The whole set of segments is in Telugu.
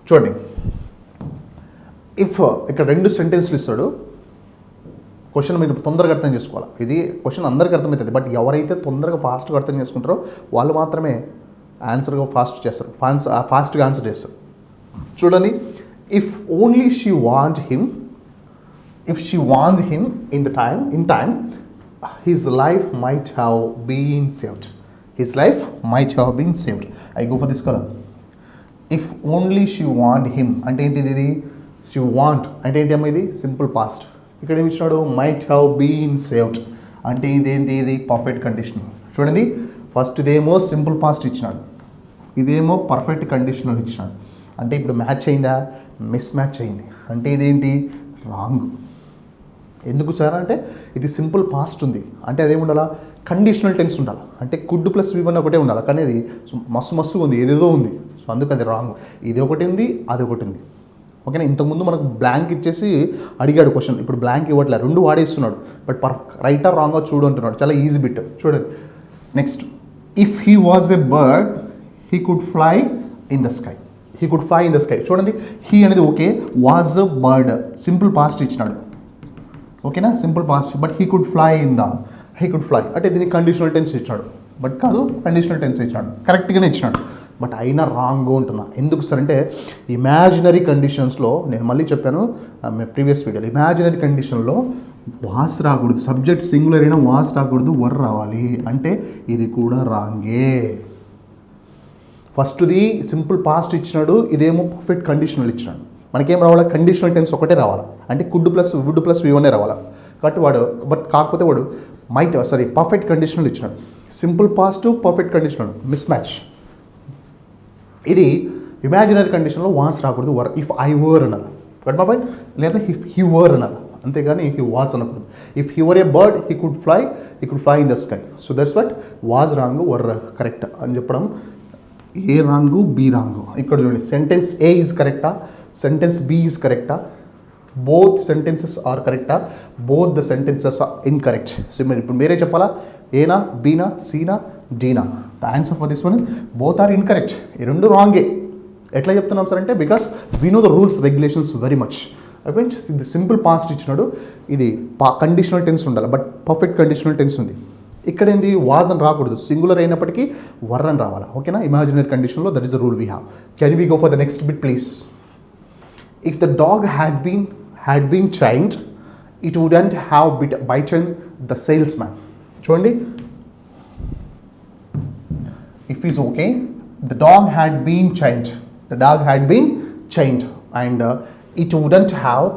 చూడండి, ఇఫ్ ఇక్కడ రెండు సెంటెన్స్లు ఇస్తాడు. క్వశ్చన్ మీరు తొందరగా అర్థం చేసుకోవాలి. ఇది క్వశ్చన్ అందరికీ అర్థమవుతుంది, బట్ ఎవరైతే తొందరగా ఫాస్ట్గా అర్థం చేసుకుంటారో వాళ్ళు మాత్రమే ఆన్సర్గా ఫాస్ట్గా ఆన్సర్ చేస్తారు. చూడండి, if only she want him, if she wants him in time, his life might have been saved. His life might have been saved. I go for this color. If only she want him, అంటే ఏంటిది ఇది? she want అంటే ఏంటి అమ్మ? ఇది సింపుల్ పాస్ట్. ఇక్కడ ఏమి ఇచ్చినాడు? might have been saved అంటే ఇదేంటి? ఇది పర్ఫెక్ట్ కండిషన్. చూడండి, ఫస్ట్ ఇదేమో సింపుల్ పాస్ట్ ఇచ్చినాడు, ఇదేమో పర్ఫెక్ట్ కండిషనల్ ఇచ్చినాడు. అంటే ఇప్పుడు మ్యాచ్ అయిందా? మిస్ మ్యాచ్ అయింది. అంటే ఇదేంటి? రాంగ్. ఎందుకు సార్ అంటే ఇది సింపుల్ పాస్ట్ ఉంది, అంటే అదేమి ఉండాలా? కండిషనల్ టెన్స్ ఉండాలి. అంటే కుడ్ ప్లస్ V1 ఒకటే ఉండాలి, కానీ అది మస్తు ఉంది, ఏదేదో ఉంది. సో అందుకు అది రాంగ్. ఇది ఒకటి ఉంది, అది ఒకటి ఉంది. ఓకేనా? ఇంతకుముందు మనకు బ్లాంక్ ఇచ్చేసి అడిగాడు క్వశ్చన్, ఇప్పుడు బ్లాంక్ ఇవ్వట్లేదు, రెండు వాడేస్తున్నాడు. బట్ రైటా రాంగా చూడు అంటున్నాడు. చాలా ఈజీ బిట్. చూడండి, next, if he was a bird he could fly in the sky. He could fly in the sky. చూడండి, హీ అనేది okay, was a bird simple past ఇచ్చినాడు. ఓకేనా? Simple past. But he could fly he could fly అంటే దీనికి కండిషనల్ టెన్స్ ఇచ్చాడు. బట్ కాదు, కండిషనల్ టెన్స్ ఇచ్చాడు, కరెక్ట్గానే ఇచ్చినాడు. బట్ అయినా రాంగ్ ఉంటున్నా. ఎందుకు సార్ అంటే ఇమాజినరీ కండిషన్స్లో, నేను మళ్ళీ చెప్పాను ప్రీవియస్ వీడియోలో, ఇమాజినరీ కండిషన్లో వాస్ రాకూడదు, సబ్జెక్ట్ సింగులర్ అయినా వాస్ రాకూడదు, వర్ రావాలి. అంటే ఇది కూడా రాంగే. ఫస్ట్ది సింపుల్ పాస్ట్ ఇచ్చినాడు, ఇదేమో పర్ఫెక్ట్ కండిషనల్ ఇచ్చినాడు. మనకేం రావాలా? కండిషనల్ టెన్స్ ఒకటే రావాలా, అంటే could plus would plus V1 రావాలా. కాబట్టి వాడు కాకపోతే వాడు పర్ఫెక్ట్ కండిషనల్ ఇచ్చినాడు. Simple past perfect conditional miss match. ఇది ఇమాజినరీ కండిషన్లో వాస్ రాకూడదు, వర్. ఇఫ్ ఐ వర్ అనాలి, బట్ మా పాయింట్. లేదా ఇఫ్ హీ వర్ అనాలి, అంతేగాని హీ వాస్ అనకూడదు. If he were a bird he could fly in the sky. So that's what was wrong, were correct అని చెప్పడం. A wrong, B wrong. ఇక్కడ చూడండి, సెంటెన్స్ ఏ ఈజ్ కరెక్టా, సెంటెన్స్ బి ఈజ్ కరెక్టా, బోత్ సెంటెన్సెస్ ఆర్ కరెక్టా, both the sentences are incorrect. So మీరు ఇప్పుడు మీరే చెప్పాలా, ఏనా, బీనా, సీనా, డీనా. The answer for this one is both are incorrect. ఈ రెండు రాంగే. ఎట్లా చెప్తున్నాం సార్ అంటే because we know the rules regulations very much. Means ఇది సింపుల్ పాస్ట్ ఇచ్చినాడు, ఇది కండిషనల్ టెన్స్ ఉండాలి, బట్ పర్ఫెక్ట్ కండిషనల్ టెన్స్ ఉంది. ఇక్కడ ఏంది? వాజ్ అని రాకూడదు, సింగులర్ అయినప్పటికీ వర్ అని రావాలా. ఓకేనా? ఇమాజినరీ కండిషన్లో that is the rule we have. Can we go for the next bit please? If the dog had been chained, it wouldn't have bitten the salesman. చూడండి, if is okay, the dog had been chained. The dog had been chained and it wouldn't have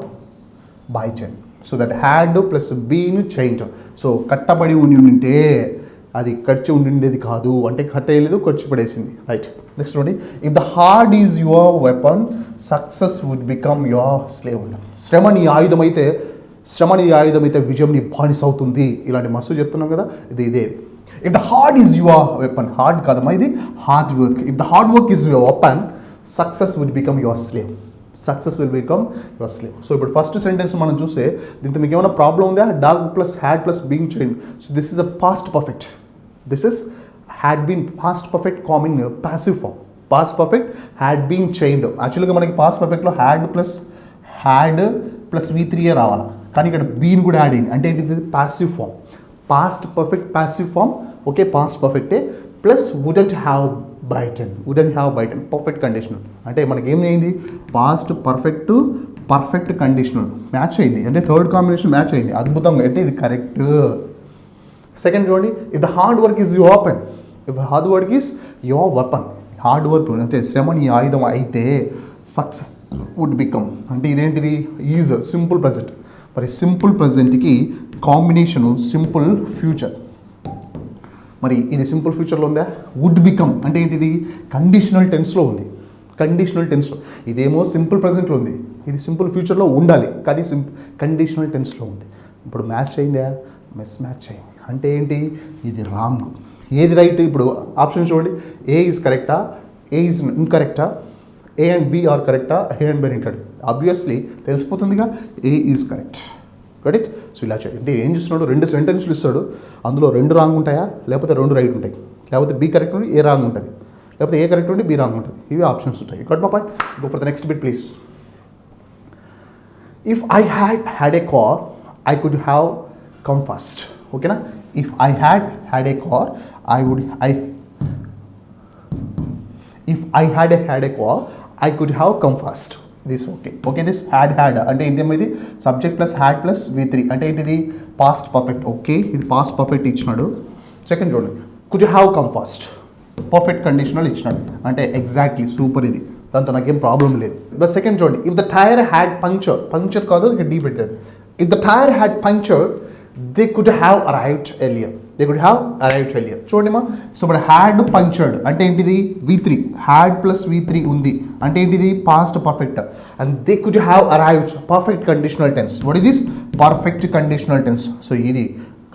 bitten. So that had plus been chained. So కట్టబడి ఉంటే అది ఖర్చు ఉండేది కాదు, అంటే కట్టేయలేదు, ఖర్చు పడేసింది. రైట్. నెక్స్ట్ చూడండి, if the hard is your weapon success would become your slave. శ్రమ నీ ఆయుధం అయితే విజయం నీ బానిస అవుతుంది. ఇలాంటి మస్తు చెప్తున్నాం కదా, ఇదే. If the hard is your weapon, hard కాదమ్మా, ఇది hard work. If the hard work is your weapon success would become your slave. Success will become your slave. So ఇప్పుడు ఫస్ట్ సెంటెన్స్ మనం చూస్తే దీంతో మీకు ఏమైనా ప్రాబ్లం ఉందా? Dog plus had plus being chained. So this is the past perfect. This is had been past perfect common passive form. Past perfect had been chained. యాక్చువల్గా మనకి పాస్ట్ పర్ఫెక్ట్లో హ్యాడ్ ప్లస్ V3 రావాలా, కానీ ఇక్కడ బీన్ కూడా యాడ్ అయింది. అంటే ఏంటిది? Passive form. Past perfect passive form. Okay, past పర్ఫెక్టే plus wouldn't have bitten perfect conditional. అంటే మనకి ఏం అయింది? పాస్ట్ పర్ఫెక్ట్ కండిషనల్ మ్యాచ్ అయింది, అంటే థర్డ్ కాంబినేషన్ మ్యాచ్ అయింది అద్భుతంగా. అంటే ఇది కరెక్ట్. సెకండ్ చూడండి, if the hard work is your weapon. Hard work అంటే శ్రమ నీ ఆయుధం అయితే సక్సెస్ వుడ్ బికమ్. అంటే ఇదేంటిది? Is simple present. మరి సింపుల్ ప్రజెంట్కి కాంబినేషను సింపుల్ ఫ్యూచర్. మరి ఇది సింపుల్ ఫ్యూచర్లో ఉందా? వుడ్ బికమ్ అంటే ఏంటిది? కండిషనల్ టెన్స్లో ఉంది. ఇదేమో సింపుల్ ప్రజెంట్లో ఉంది, ఇది సింపుల్ ఫ్యూచర్లో ఉండాలి, కానీ కండిషనల్ టెన్స్లో ఉంది. ఇప్పుడు మ్యాచ్ అయిందా? మిస్ మ్యాచ్ అయింది. అంటే ఏంటి? ఇది రాంగ్. ఏది రైట్? ఇప్పుడు ఆప్షన్ చూడండి, ఏ ఈజ్ కరెక్టా, ఏ ఈజ్ ఇన్కరెక్టా, ఏ అండ్ బి ఆర్ కరెక్టా, A and B incorrect. Obviously తెలిసిపోతుందిగా, A is correct. Correct. So ఇలా చేయండి. ఏం చూస్తున్నాడు? రెండు సెంటెన్స్లు ఇస్తాడు, అందులో రెండు రాంగ్ ఉంటాయా, లేకపోతే రెండు రైట్ ఉంటాయి, లేకపోతే బి కరెక్ట్ ఉంటుంది, ఏ రాంగ్ ఉంటుంది, లేకపోతే ఏ కరెక్ట్ ఉంటే బి రాంగ్ ఉంటుంది. ఇవి ఆప్షన్స్ ఉంటాయి. Got my point. Go for the next bit please. If I had a car I could have come first. ఓకేనా? If I had a car if I had a car I could have come first. This okay this had అంటే ఏంటి? Subject plus had plus V3 అంటే ఏంటిది? Past perfect. ఓకే, ఇది పాస్ట్ పర్ఫెక్ట్ ఇచ్చినాడు. సెకండ్ చూడండి, could you have come first, perfect conditional ఇచ్చినాడు అంటే ఎగ్జాక్ట్లీ సూపర్. ఇది దాంతో నాకేం ప్రాబ్లం లేదు. బట్ సెకండ్ చూడండి, if the tyre had puncture కాదు ఇక్కడ డీ పెట్టారు. If the tyre had puncture they could have arrived earlier. చూడండి మా. సో ఇప్పుడు హ్యాడ్ పంక్చర్డ్ అంటే ఏంటిది? V3. హ్యాడ్ ప్లస్ V3 ఉంది అంటే ఏంటిది? Past perfect. And they could have arrived perfect conditional tense. What is this? Perfect conditional tense. So ఇది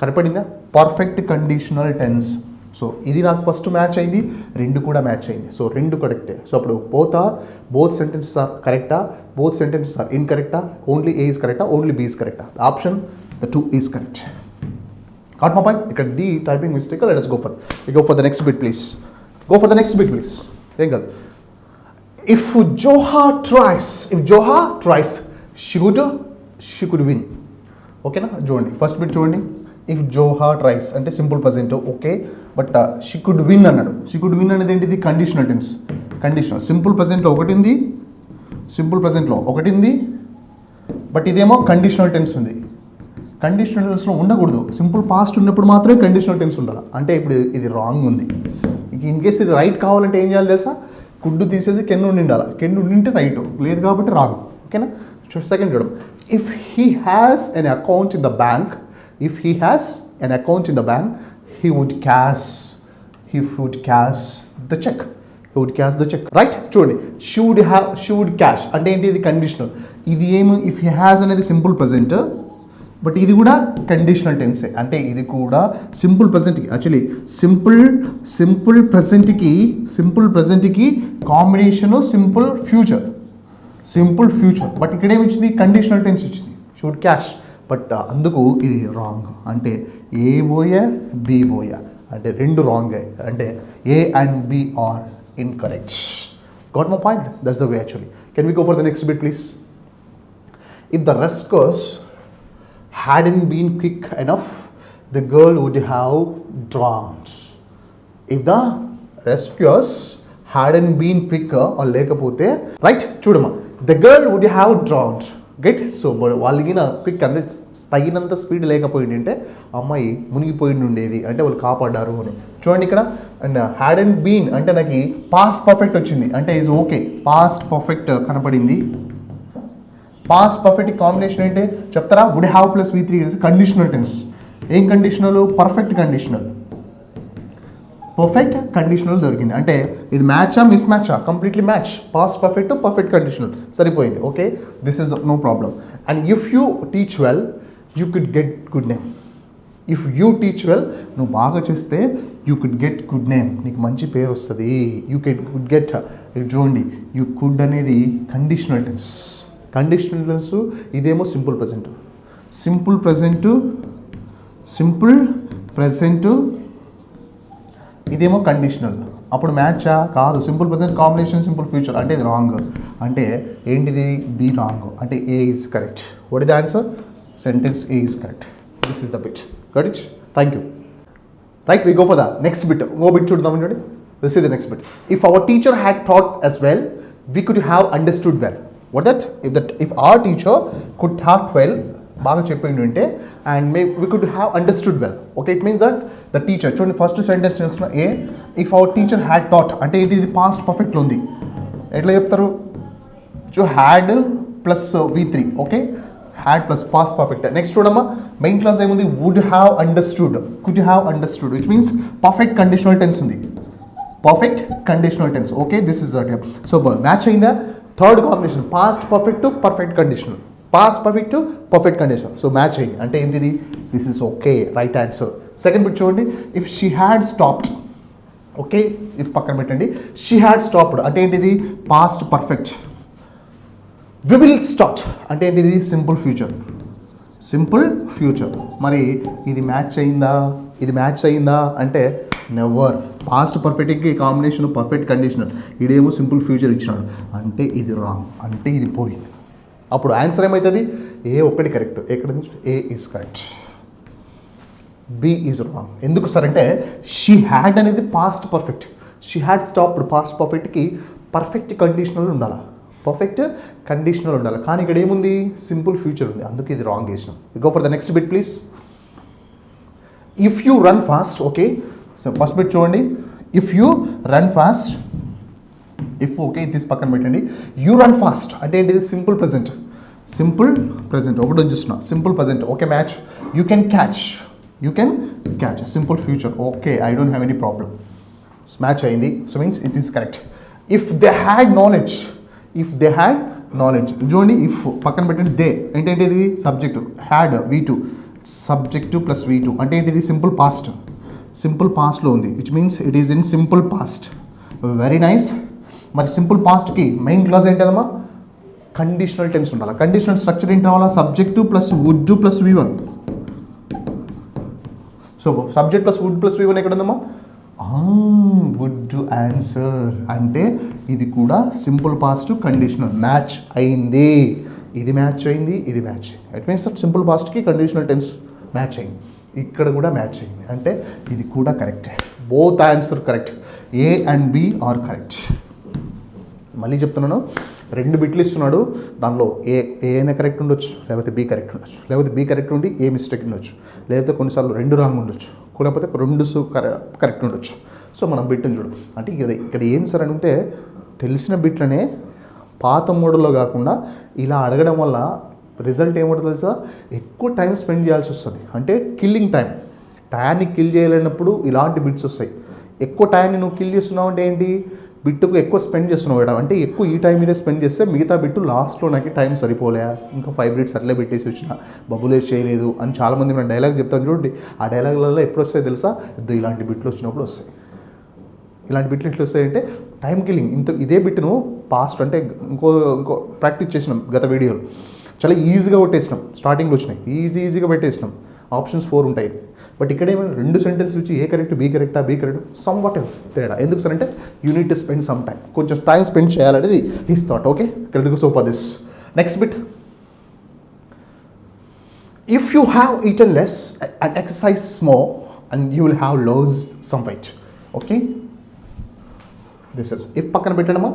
కరెక్ట్పడిందా? Perfect conditional tense. సో ఇది నాకు ఫస్ట్ మ్యాచ్ అయింది, రెండు కూడా మ్యాచ్ అయింది. సో రెండు కరెక్టే. సో అప్పుడు బోత్ సెంటెన్సెస్ ఆర్ కరెక్టా, బోత్ సెంటెన్సెస్ ఆర్ ఇన్కరెక్టా, ఓన్లీ ఏ ఇస్ కరెక్టా, ఓన్లీ బి ఇస్ కరెక్టా? Option the 2 is correct. Got my point? ఇక్కడ D typing mistake. Let us go for the next bit please. Engal. If Joha tries she could win. Okay na? చూడండి ఫస్ట్ బిట్ చూడండి. ఇఫ్ జోహా ట్రైస్ అంటే simple present. Okay, but she could win అన్నాడు. షీ కుడ్ విన్ అనేది ఏంటిది? Conditional tense. కండిషనల్ సింపుల్ ప్రజెంట్లో ఒకటి ఉంది, బట్ ఇదేమో కండిషనల్ టెన్స్ ఉంది. కండిషనల్ టెన్స్లో ఉండకూడదు. సింపుల్ పాస్ట్ ఉన్నప్పుడు మాత్రమే కండిషనల్ టెన్స్ ఉండాలి. అంటే ఇప్పుడు ఇది రాంగ్ ఉంది. ఇన్ కేస్ ఇది రైట్ కావాలంటే ఏం చేయాలి తెలుసా? కుడ్డు తీసేసి కెన్ను ఉండాలి. కెన్ను ఉండింటే రైట్, లేదు కాబట్టి రాంగ్. ఓకేనా? సెకండ్ చూడడం, if he has an account in the bank he would cash the check. Right? చూడండి, should cash అంటే ఏంటి? ఇది కండిషనల్. ఇది ఏమి? ఇఫ్ హీ హ్యాస్ అనేది సింపుల్ ప్రజెంట్, బట్ ఇది కూడా కండిషనల్ టెన్సే. అంటే ఇది కూడా సింపుల్ ప్రజెంట్కి, యాక్చువల్లీ సింపుల్ ప్రజెంట్కి కాంబినేషను సింపుల్ ఫ్యూచర్. బట్ ఇక్కడ ఏమి ఇచ్చింది? కండిషనల్ టెన్స్ ఇచ్చింది, షుడ్ క్యాష్. బట్ అందుకు ఇది రాంగ్. అంటే ఏ పోయా బి పోయా అంటే రెండు రాంగ్. అంటే A and B are incorrect. Got my point? That's the way actually. Can we go for the next bit please? If the rescuers hadn't been quick enough the girl would have drowned. If the rescuers hadn't been quicker or లేకపోతే రైట్ చూడమ్మా, the girl would have drowned. Get. So వాళ్ళకి క్విక్ అంటే తగినంత స్పీడ్ లేకపోయింది అంటే అమ్మాయి మునిగిపోయి ఉండేది అంటే వాళ్ళు కాపాడారు అని. చూడండి ఇక్కడ. అండ్ హ్యాడెంట్ బీన్ అంటే నాకు పాస్ట్ పర్ఫెక్ట్ వచ్చింది అంటే ఈజ్ ఓకే. పాస్ట్ పర్ఫెక్ట్ కనపడింది. పాస్ట్ పర్ఫెక్ట్ కాంబినేషన్ ఏంటి చెప్తారా? Would have plus V3 conditional tense. ఏం కండిషనల్? పర్ఫెక్ట్ కండిషనల్ దొరికింది. అంటే ఇది మ్యాచా మిస్ మ్యాచా? Completely match. Past perfect conditional సరిపోయింది. Okay, this is no problem. And if you teach well you could get good name. నువ్వు బాగా చేస్తే you could get good name, నీకు మంచి పేరు వస్తుంది. You could get. చూడండి, యూ కుడ్ అనేది కండిషనల్ టెన్స్. ఇదేమో సింపుల్ ప్రజెంట్ ఇదేమో కండిషనల్. అప్పుడు మ్యాచా? కాదు. Simple present combination simple future అంటే ఇది రాంగ్. అంటే ఏంటిది? B wrong. అంటే A is correct. What is the answer? Sentence A is correct. This is the bit. Got it? Thank you. Right, we go for the next bit. Bit చూద్దాం చూడండి. This is the next bit. If our teacher had taught as well we could have understood well. What that? If our teacher could have 12 బాగా చెప్పిండు అంటే and we could have understood well. Okay, it means that the teacher. చూడండి ఫస్ట్ సెంటెన్స్ చేస్తున్నా A. If our teacher had taught అంటే ఇది పాస్ట్ పర్ఫెక్ట్లో ఉంది. ఎట్లా చెప్తారు? Had plus V3. Okay, had plus past perfect. Next చూడమ్మా, మెయిన్ క్లాస్ ఏముంది? Would have understood, could have understood, which means perfect conditional tense ఉంది. Okay, this is that. So match అయిందా? Third combination past perfect to perfect conditional. So match అయింది అంటే ఏంటిది? This is okay, right answer. Second bit చూడండి. If she had stopped. Okay, if పక్కన పెట్టండి. షీ హ్యాడ్ స్టాప్డ్ అంటే ఏంటిది? Past perfect. We will start అంటే ఏంటిది? Simple future. మరి ఇది మ్యాచ్ అయిందా అంటే నెవర్. పాస్ట్ పర్ఫెక్ట్కి కాంబినేషన్ పర్ఫెక్ట్ కండిషనల్, ఇదేమో సింపుల్ ఫ్యూచర్ ఇచ్చినాడు, అంటే ఇది రాంగ్, అంటే ఇది పోయింది. అప్పుడు ఆన్సర్ ఏమవుతుంది? ఏ ఒక్కటి కరెక్ట్. ఎక్కడ A is correct, B is wrong. ఎందుకు సార్ అంటే షీ హ్యాడ్ అనేది past perfect, she had stopped. Past పర్ఫెక్ట్కి పర్ఫెక్ట్ కండిషనల్ ఉండాలి, పర్ఫెక్ట్ కండిషనల్ ఉండాలి. కానీ ఇక్కడ ఏముంది? సింపుల్ ఫ్యూచర్ ఉంది, అందుకే ఇది రాంగ్ చేసినాం. Go for the next bit please. If you run fast, okay, so first bit చూడండి. If you run fast, if okay తీసి పక్కన పెట్టండి. యూ రన్ ఫాస్ట్ అంటే ఏంటిది? సింపుల్ ప్రజెంట్, సింపుల్ ప్రజెంట్ ఒకటి చూస్తున్నా, simple present. Okay, match. You can catch, you can catch, simple future. Okay, I don't have any problem. Match అయింది, so means it is correct. If they had knowledge, if they had knowledge చూడండి. ఇఫ్ పక్కన పెట్టండి, దే అంటే ఏంటిది? Subject. Had V2, subject plus V2 అంటే ఏంటిది? సింపుల్ పాస్ట్, సింపుల్ పాస్ట్లో ఉంది, which means it is in simple past. Very nice. మరి సింపుల్ పాస్ట్కి మెయిన్ క్లాస్ ఏంటమ్మా? కండిషనల్ టెన్స్ ఉండాలి. కండిషనల్ స్ట్రక్చర్ ఏంటి రావాలా? Subject plus would plus V1. So subject plus would plus V1 ఎక్కడ ఉందమ్మా? Would answer. అంటే ఇది కూడా సింపుల్ పాస్ట్ కండిషనల్ మ్యాచ్ అయింది. ఇది మ్యాచ్ అయింది, ఇది మ్యాచ్ అయింది. ఇట్ మీన్స్ దట్ సింపుల్ పాస్ట్కి కండిషనల్ టెన్స్ మ్యాచ్ అయింది, ఇక్కడ కూడా మ్యాచ్ అయింది, అంటే ఇది కూడా correct. Both answer correct, A and B are correct. మళ్ళీ చెప్తున్నాను, 2 బిట్లు ఇస్తున్నాడు, దానిలో ఏ అయినా కరెక్ట్ ఉండొచ్చు, లేకపోతే బి కరెక్ట్ ఉండొచ్చు, లేకపోతే బి కరెక్ట్ ఉండి ఏ మిస్టేక్ ఉండొచ్చు, లేకపోతే కొన్నిసార్లు 2 రాంగ్ ఉండొచ్చు, లేకపోతే 2 కరెక్ట్ ఉండొచ్చు. సో మనం బిట్ని చూడు. అంటే ఇక్కడ ఏం సార్ అని ఉంటే తెలిసిన బిట్లనే పాత మోడల్లో కాకుండా ఇలా అడగడం వల్ల రిజల్ట్ ఏమవుతుందో తెలుసా? ఎక్కువ టైం స్పెండ్ చేయాల్సి వస్తుంది. అంటే కిల్లింగ్ టైంని కిల్ చేయలేనప్పుడు ఇలాంటి బిట్స్ వస్తాయి. ఎక్కువ టైంని నువ్వు కిల్ చేస్తున్నావు అంటే ఏంటి? బిట్టుకు ఎక్కువ స్పెండ్ చేస్తున్నావు కదా, అంటే ఎక్కువ ఈ టైం మీదే స్పెండ్ చేస్తే మిగతా బిట్టు లాస్ట్లో నాకు టైం సరిపోలే, ఇంకా 5 మినిట్స్ అట్లే పెట్టేసి వచ్చిన, బబులేజ్ చేయలేదు అని చాలామంది నేను డైలాగ్ చెప్తాను చూడండి. ఆ డైలాగులలో ఎప్పుడు వస్తాయి తెలుసా? ఇలాంటి బిట్లు వచ్చినప్పుడు వస్తాయి. ఇలాంటి బిట్లు ఎట్లా వస్తాయంటే టైం కిల్లింగ్. ఇదే బిట్ను పాస్ట్ అంటే ఇంకో ప్రాక్టీస్ చేసినాం గత వీడియోలో, చాలా ఈజీగా కొట్టేసినాం. స్టార్టింగ్లో వచ్చినాయి, ఈజీగా పెట్టేసినాం. ఆప్షన్స్ 4 ఉంటాయి. బట్ ఇక్కడ ఏమైనా 2 సెంటెన్స్ వచ్చి ఏ కరెక్ట్, బి కరెక్టా, బి కరెక్ట్, సమ్ వాట్ తేడా. ఎందుకు సార్ అంటే you need to spend some time, కొంచెం టైం స్పెండ్ చేయాలనేది his thought. Okay, correct. So for this next bit. If you have eaten less and exercise more and you will have lost some weight. Okay, this is if పక్కన పెట్టడమా.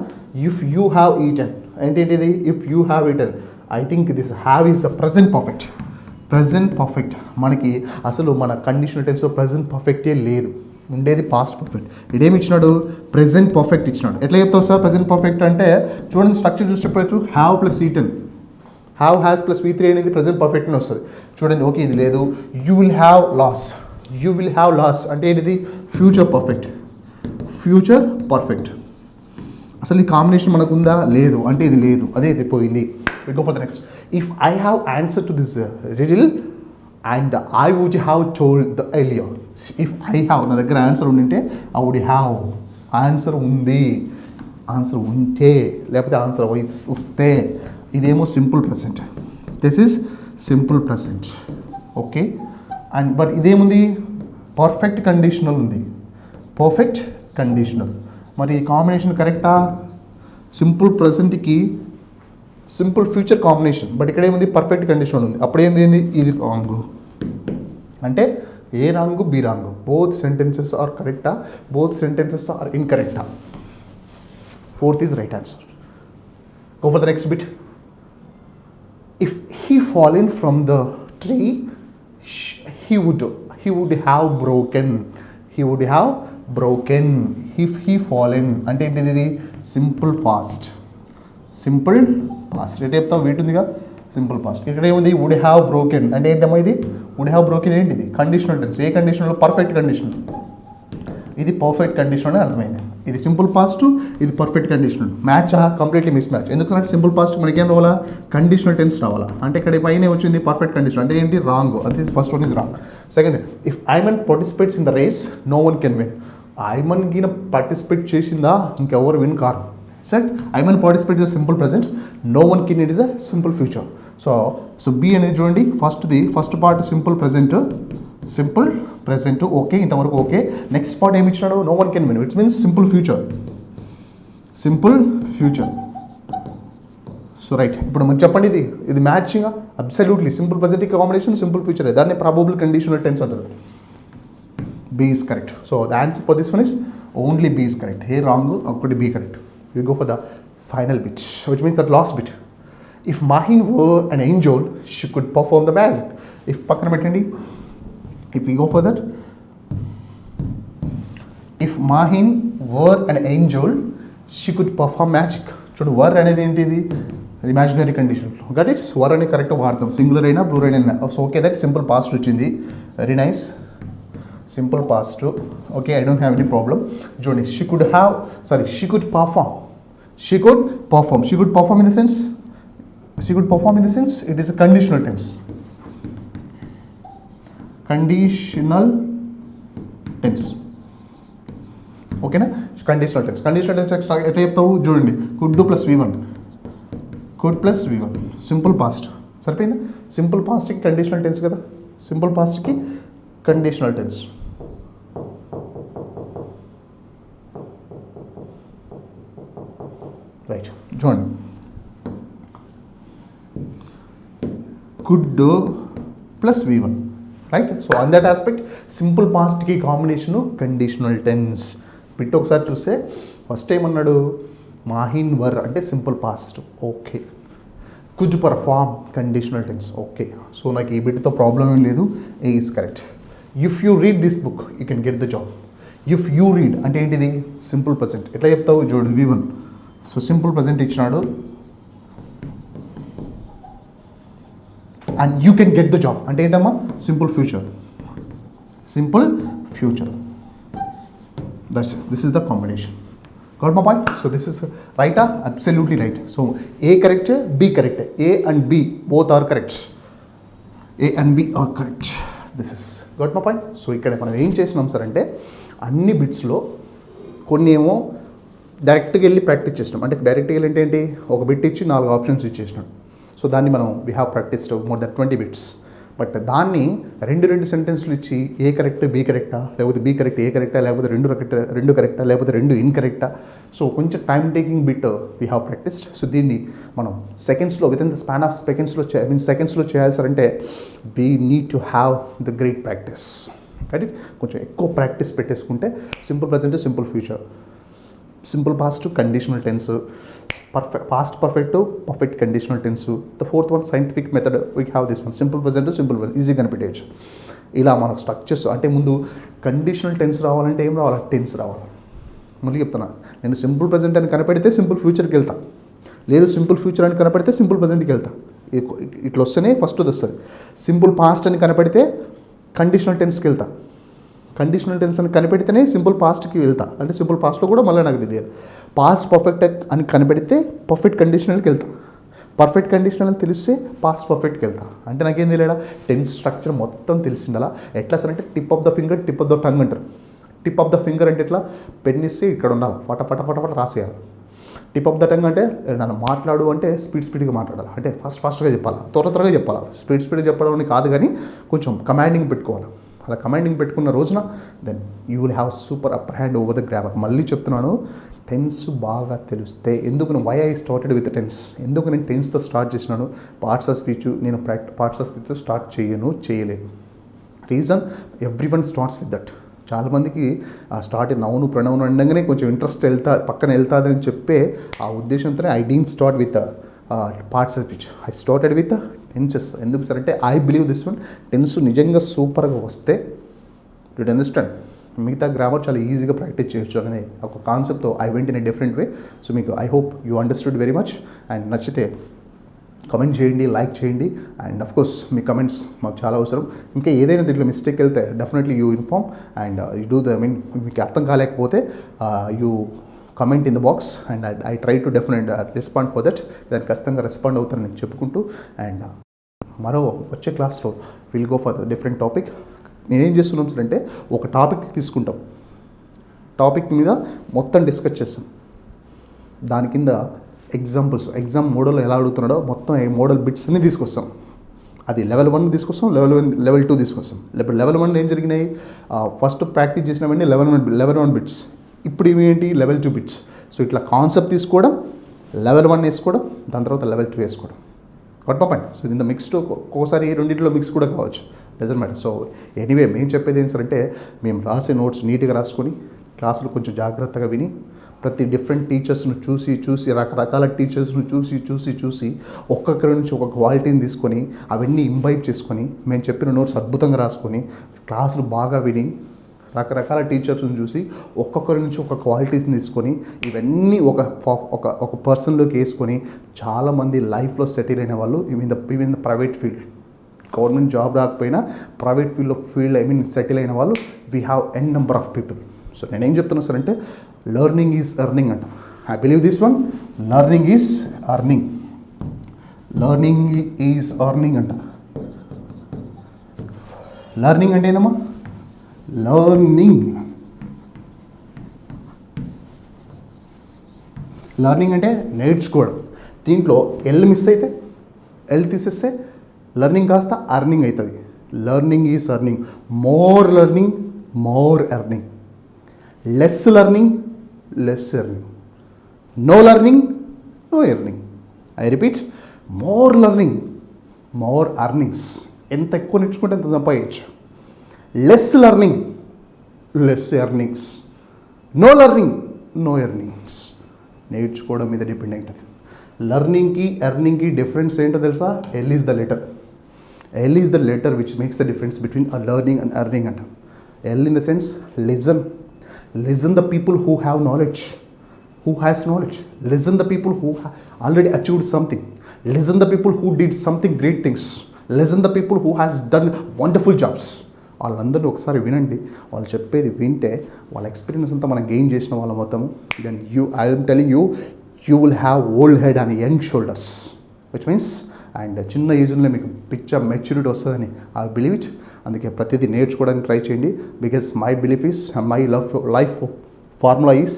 ఇఫ్ యూ హ్యావ్ ఈటన్ అంటే ఏంటిది? If you have eaten. I think this have is a present perfect. Present perfect మనకి అసలు మన కండిషనల్ టెన్స్లో ప్రజెంట్ పర్ఫెక్టే లేదు, ఉండేది పాస్ట్ పర్ఫెక్ట్. ఇదేమి ఇచ్చినాడు? ప్రజెంట్ పర్ఫెక్ట్ ఇచ్చినాడు. ఎట్లా చెప్తావు సార్ ప్రజెంట్ పర్ఫెక్ట్ అంటే? చూడండి, స్ట్రక్చర్ చూసి చెప్పచ్చు. Have plus eaten, have has plus V3 అనేది ప్రజెంట్ పర్ఫెక్ట్ అని వస్తుంది. చూడండి, ఓకే ఇది లేదు. You will have lost, you will have lost అంటే ఏంటిది? Future perfect, future perfect. అసలు ఈ కాంబినేషన్ మనకు ఉందా? లేదు, అంటే ఇది లేదు, అదే ఇది పోయింది. We go for the next. If I have answer to this riddle and I would have told the earlier. If I have నా దగ్గర ఆన్సర్ ఉండింటే I would have, ఆన్సర్ ఉంది, ఆన్సర్ ఉంటే, లేకపోతే ఆన్సర్ వస్తే. ఇదేమో simple present, this is simple present. Okay, and but ఇదేముంది? పర్ఫెక్ట్ కండిషనల్ ఉంది, పర్ఫెక్ట్ కండిషనల్. మరి ఈ కాంబినేషన్ కరెక్టా? సింపుల్ ప్రెసెంట్కి సింపుల్ ఫ్యూచర్ కాంబినేషన్, బట్ ఇక్కడ ఏముంది? పర్ఫెక్ట్ కండిషన్ ఉంది. అప్పుడు ఏంది? ఇది రాంగ్. అంటే A wrong, B wrong. Both sentences are కరెక్టా, బోత్ సెంటెన్సెస్ ఆర్ ఇన్కరెక్టా. 4th is right answer. Go for the next bit. If he fallen from the tree he would have broken. He would have broken. If he fallen అంటే ఏంటిది? ఇది simple past, simple past. At చెప్తావు? వీటి ఉందిగా, సింపుల్ పాస్ట్. ఇక్కడ ఏముంది? వుడ్ హ్యావ్ బ్రోకెన్ అంటే ఏంటమ్మా? ఇది వుడ్ హ్యావ్ బ్రోకెన్ ఏంటిది? Conditional tense. ఏ కండిషన్లో? Perfect condition. ఇది పర్ఫెక్ట్ కండిషన్ అని అర్థమైంది. ఇది సింపుల్ పాస్ట్, ఇది perfect condition. Match completely miss match. ఎందుకంటే సింపుల్ పాస్ట్ మనకి ఏం రావాలా? కండిషనల్ టెన్స్ రావాలా. అంటే ఇక్కడ పైన వచ్చింది పర్ఫెక్ట్ కండిషన్, అంటే ఏంటి? రాంగ్. అది first one is wrong. Second, if Aiman participates in the race no one can win. Aiman గిన పార్టిసిపేట్ చేసిందా ఇంకెవరు విన్ కారు. సెట్ Aiman participate is a simple present, no one can it is a simple future. So B అనేది చూడండి, first part simple present okay, ఇంతవరకు ఓకే. నెక్స్ట్ పార్ట్ ఏమి ఇచ్చినాడు, no one can win, it's means simple future. So right, ఇప్పుడు మనం చెప్పండి, ఇది matching absolutely simple present combination simple future, దాన్ని ప్రాబబుల్ కండిషనల్ టెన్స్ అంటారు. B is correct. So the answer for this one is only B is correct. Here wrong, could be correct. We go for the final bit, which means that last bit. If Mahin were an angel, she could perform the magic. If we go for that, if Mahin were an angel, she could perform magic. So were అనేది ఏంటిది, imaginary condition. That is were అనే కరెక్ట్ వాడతాం, సింగులర్ అయినా ప్లూరల్ అయినా. So okay, that simple past వచ్చింది, very nice. Simple past okay, I don't have any problem. చూడండి, she could perform in the sense it is a conditional tense. ఓకేనా, కండిషనల్ టెన్స్ ఎట్లా చెప్తావు చూడండి, could plus V1 simple past సరిపోయింది. సింపుల్ పాస్ట్కి కండిషనల్ టెన్స్ కదా, సింపుల్ పాస్ట్కి కండిషనల్ టెన్స్. రైట్, చూడండి, could plus V1 right. So on that aspect simple పాస్ట్కి కాంబినేషను కండిషనల్ టెన్స్. బిట్ ఒకసారి చూస్తే ఫస్ట్ ఏమన్నాడు, మాహిన్ వర్ అంటే simple past okay, could perform conditional tense okay. So నాకు ఈ బిట్తో ప్రాబ్లం ఏం లేదు, A is correct. If you read this book you can get the job. If you read అంటే ఏంటిది, సింపుల్ ప్రజెంట్. ఎట్లా చెప్తావు చూడు, V1. సో సింపుల్ ప్రజెంట్ ఇచ్చినాడు, and you can get the job అంటే ఏంటమ్మా, simple future. This is the combination. Got my point? So this is right, absolutely right. So A correct, B correct. A and B both are correct. This is got my point. So ఇక్కడ మనం ఏం చేసినాం సార్ అంటే, అన్ని బిట్స్లో కొన్ని ఏమో డైరెక్ట్గా వెళ్ళి ప్రాక్టీస్ చేసినాం. అంటే డైరెక్ట్గా వెళ్ళి ఏంటి, ఒక బిట్ ఇచ్చి 4 ఆప్షన్స్ ఇచ్చేసినాం. సో దాన్ని మనం we have practised more then 20 bits. But దాన్ని రెండు సెంటెన్స్లు ఇచ్చి ఏ కరెక్ట్ బి కరెక్టా, లేకపోతే బి కరెక్ట్ ఏ కరెక్టా, లేకపోతే రెండు కరెక్టా, లేకపోతే 2 ఇన్కరెక్టా. సో కొంచెం time taking bit we have practised. So దీన్ని మనం సెకండ్స్లో, with in the span of సెకండ్స్లో చేయాలి సార్ అంటే, we need to have the great practice. Right, కొంచెం ఎక్కువ ప్రాక్టీస్ పెట్టేసుకుంటే simple present, simple future, simple past conditional tense, past perfect conditional tense. The fourth one scientific method we have this one, simple present, simple easy కనిపెట్టేయచ్చు. ఇలా మనకు స్ట్రక్చర్స్ అంటే, ముందు కండిషనల్ టెన్స్ రావాలంటే ఏం రావాలి, టెన్స్ రావాలి. మళ్ళీ చెప్తున్నా, నేను సింపుల్ ప్రజెంట్ అని కనపెడితే సింపుల్ ఫ్యూచర్కి వెళ్తా, లేదు సింపుల్ ఫ్యూచర్ అని కనపెడితే సింపుల్ ప్రజెంట్కి వెళ్తా. ఇట్లా వస్తేనే ఫస్ట్ వస్తుంది. సింపుల్ పాస్ట్ అని కనపెడితే కండిషనల్ టెన్స్కి వెళ్తా, కండిషనల్ టెన్స్ అని కనిపెడితేనే సింపుల్ పాస్ట్కి వెళ్తా. అంటే సింపుల్ పాస్ట్లో కూడా మళ్ళీ నాకు తెలియదు. పాస్ట్ పర్ఫెక్ట్ అని కనిపెడితే పర్ఫెక్ట్ కండిషనల్కి వెళ్తా, పర్ఫెక్ట్ కండిషనల్ అని తెలిస్తే పాస్ట్ పర్ఫెక్ట్కి వెళ్తా. అంటే నాకేం తెలియడా, టెన్స్ స్ట్రక్చర్ మొత్తం తెలిసిండాలా. ఎట్లా సార్ అంటే, tip of the finger, tip of the tongue అంటారు. టిప్ ఆఫ్ ద ఫింగర్ అంటే ఎట్లా, పెన్ ఇస్తే ఇక్కడ ఉండాలి, ఫట రాసేయాలి. టిప్ ఆఫ్ ద టంగ్ అంటే, నన్ను మాట్లాడు అంటే స్పీడ్గా మాట్లాడాలి, అంటే ఫాస్ట్గా చెప్పాలి, త్వరగా చెప్పాలి. స్పీడ్గా చెప్పడం అని కాదు, కానీ కొంచెం కమాండింగ్ పెట్టుకోవాలి. అలా కమాండింగ్ పెట్టుకున్న రోజున then you will have super upper hand over the grammar. మళ్ళీ చెప్తున్నాను, టెన్స్ బాగా తెలిస్తే, why I started with tense, ఎందుకు నేను టెన్స్తో స్టార్ట్ చేసినాను. పార్ట్స్ ఆఫ్ స్పీచ్ నేను పార్ట్స్ ఆఫ్ స్పీచ్తో స్టార్ట్ చేయలేదు. Reason, everyone starts with that. చాలామందికి స్టార్ట్ నౌను ప్రణౌను అనగానే కొంచెం ఇంట్రెస్ట్ పక్కన వెళ్తాదని చెప్పే ఆ ఉద్దేశంతోనే I didn't start with parts of speech, I started with tenses. ఎందుకు సార్ అంటే, I believe this one, tense నిజంగా సూపర్గా వస్తే యూ అండర్స్టాండ్, మిగతా గ్రామర్ చాలా ఈజీగా ప్రాక్టీస్ చేయొచ్చు అనే ఒక కాన్సెప్ట్తో I went in a different way. So మీకు I hope you understood very much. And నచ్చితే కమెంట్ చేయండి, లైక్ చేయండి. అండ్ అఫ్ కోర్స్ మీ కమెంట్స్ మాకు చాలా అవసరం. ఇంకా ఏదైనా దీంట్లో మిస్టేక్ వెళ్తే definitely you inform and you do the మీకు అర్థం కాలేకపోతే you comment in the box and I try to definite respond for that. దానికి ఖచ్చితంగా రెస్పాండ్ అవుతారని చెప్పుకుంటూ, అండ్ మరో వచ్చే క్లాస్లో will go for the different topic. నేనేం చేస్తున్నాం సార్ అంటే, ఒక టాపిక్ తీసుకుంటాం, టాపిక్ మీద మొత్తం డిస్కస్ చేస్తాం, దాని కింద ఎగ్జామ్ మోడల్ ఎలా అడుగుతున్నాడో మొత్తం మోడల్ బిట్స్ అన్ని తీసుకొస్తాం. అది లెవెల్ 1 తీసుకొస్తాం, లెవెల్ 2 తీసుకొస్తాం. ఇప్పుడు లెవెల్ 1 ఏం జరిగినాయి, ఫస్ట్ ప్రాక్టీస్ చేసినవన్నీ లెవెల్ 1 బిట్స్, ఇప్పుడు ఇవి ఏంటి లెవెల్ 2 బిట్స్. సో ఇట్లా కాన్సెప్ట్ తీసుకోవడం, లెవెల్ 1 వేసుకోవడం, దాని తర్వాత లెవెల్ 2 వేసుకోవడం. What point. సో ఇది మిక్స్డ్, ఒక్కోసారి రెండింటిలో మిక్స్ కూడా కావచ్చు, డజంట్ మ్యాటర్. సో ఎనీవే మేము చెప్పేది ఏంటంటే, మేము రాసే నోట్స్ నీట్గా రాసుకొని క్లాసులు కొంచెం జాగ్రత్తగా విని, ప్రతి డిఫరెంట్ టీచర్స్ను చూసి రకరకాల టీచర్స్ను చూసి ఒక్కొక్కరి నుంచి ఒక క్వాలిటీని తీసుకొని అవన్నీ ఇంబైబ్ చేసుకొని మేము చెప్పిన నోట్స్ అద్భుతంగా రాసుకొని క్లాసులు బాగా విని రకరకాల టీచర్స్ని చూసి ఒక్కొక్కరి నుంచి ఒక క్వాలిటీస్ని తీసుకొని ఇవన్నీ ఒక పర్సన్లోకి వేసుకొని చాలామంది లైఫ్లో సెటిల్ అయిన వాళ్ళు in the private field, government job రాకపోయినా ప్రైవేట్ ఫీల్డ్ సెటిల్ అయిన వాళ్ళు we have an number of people. So నేనేం చెప్తున్నా సార్ అంటే, లెర్నింగ్ ఈజ్ ఎర్నింగ్ అంట. I believe this one, learning is earning. Learning is earning అంట. లెర్నింగ్ అంటే ఏందమ్మా, లెర్నింగ్ అంటే నేర్చుకోవడం. దీంట్లో ఎల్ మిస్ అయితే, ఎల్ తీసేస్తే లెర్నింగ్ కాస్త అర్నింగ్ అవుతుంది. Learning is earning. More learning, more earning. Less learning, less earning. No learning, no earning. I repeat, more learning, more earnings. ఎంత ఎక్కువ నేర్చుకుంటే అంత సంపాదించు. Less learning, less earnings. No learning, no earnings. నేర్చుకోవడం మీద డిపెండ్ అవుతుంది. లెర్నింగ్కి ఎర్నింగ్కి డిఫరెన్స్ ఏంటో తెలుసా? L is the letter. L is the letter which makes the difference between a learning and earning అంట. L in the sense listen. Listen the people who have knowledge, who has knowledge. Listen the people who already achieved something. Listen the people who did something great things. Listen the people who has done wonderful jobs. వాళ్ళందరినీ ఒకసారి వినండి. వాళ్ళు చెప్పేది వింటే వాళ్ళ ఎక్స్పీరియన్స్ అంతా మనం గెయిన్ చేసిన వాళ్ళ మొత్తము. Then I'm telling you will have old head and young shoulders, which means and చిన్న ఏజ్లో మీకు పిక్చర్ మెచ్యూరిటీ వస్తుందని ఐ బిలీవ్ ఇట్. అందుకే ప్రతిదీ నేర్చుకోవడానికి ట్రై చేయండి. Because my belief is, my life formula is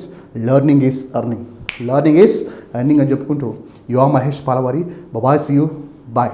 learning is earning. Learning is earning అని చెప్పుకుంటూ you are Mahesh Palavari. Bye, see you, bye.